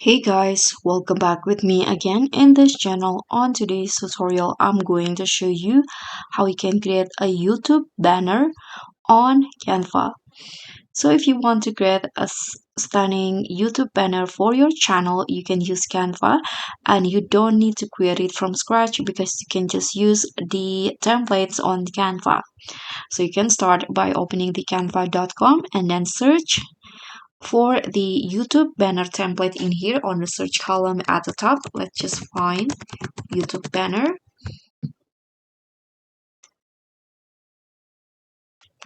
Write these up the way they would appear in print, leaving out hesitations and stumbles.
Hey guys, welcome back with me again in this channel. On today's tutorial, I'm going to show you how you can create a YouTube banner on Canva. So if you want to create a stunning YouTube banner for your channel, you can use Canva and you don't need to create it from scratch because you can just use the templates on Canva. So you can start by opening the canva.com and then search for the YouTube banner template in here on the search column at the top. Let's just find YouTube banner.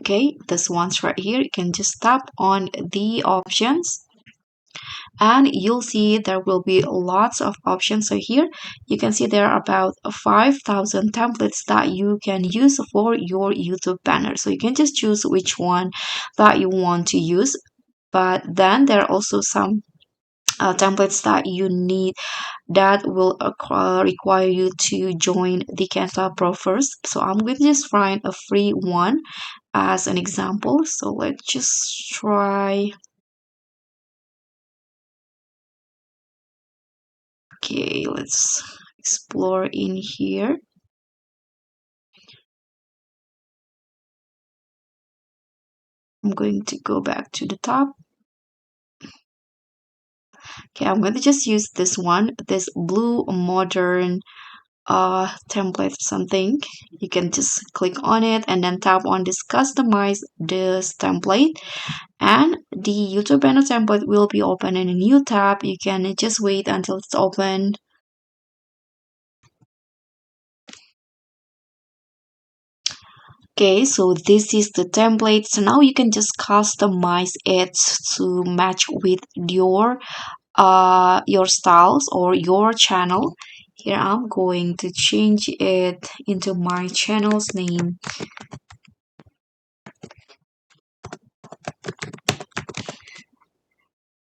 Okay, this one's right here. You can just tap on the options and you'll see there will be lots of options. So here you can see there are about 5,000 templates that you can use for your YouTube banner. So you can just choose which one that you want to use. But then there are also some templates that you need that will require you to join the Canva Pro first. So I'm going to just find a free one as an example. So let's just try. Okay, let's explore in here. I'm going to go back to the top. Okay, I'm going to just use this one, this blue modern template something. You can just click on it and then tap on this customize this template, and the YouTube banner template will be open in a new tab. You can just wait until it's open. Okay, so this is the template. So now you can just customize it to match with your styles or your channel. Here I'm going to change it into my channel's name.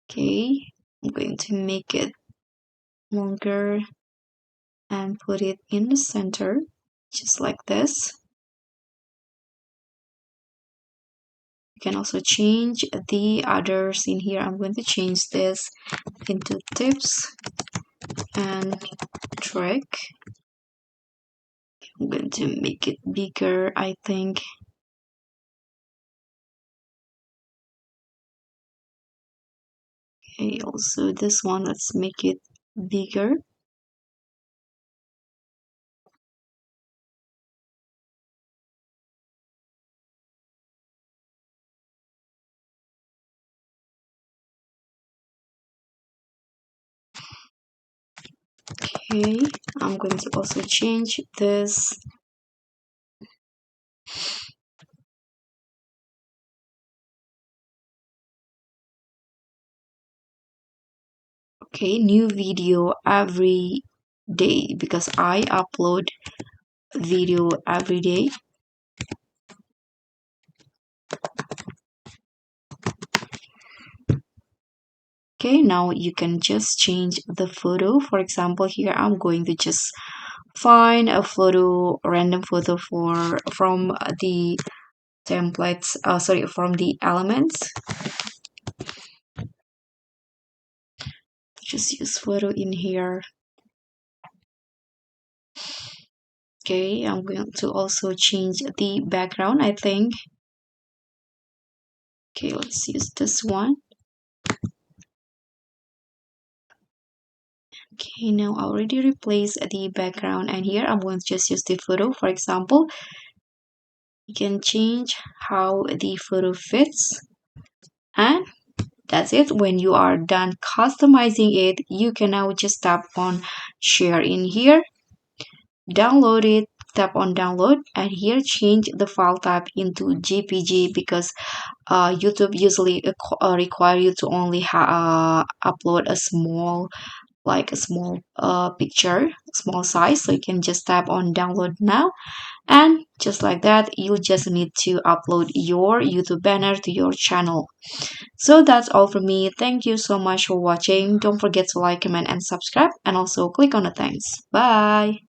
Okay, I'm going to make it longer and put it in the center, just like this. You can also change the others in here. I'm going to change this into tips and trick. I'm going to make it bigger, I think. Okay, also this one, let's make it bigger. Okay, I'm going to also change this. Okay, new video every day because I upload video every day. Okay, now you can just change the photo. For example, here I'm going to just find a photo, random photo from the templates, from the elements. Just use photo in here. Okay, I'm going to also change the background, I think. Okay, let's use this one. Okay, now I already replaced the background, and here I'm going to just use the photo. For example, you can change how the photo fits, and that's it. When you are done customizing it, you can now just tap on share in here, download it, tap on download, and here change the file type into JPG because YouTube usually require you to only upload a small picture, small size. So you can just tap on download now, and just like that you just need to upload your YouTube banner to your channel. So that's all from me. Thank you so much for watching. Don't forget to like, comment, and subscribe, and also click on the thanks. Bye.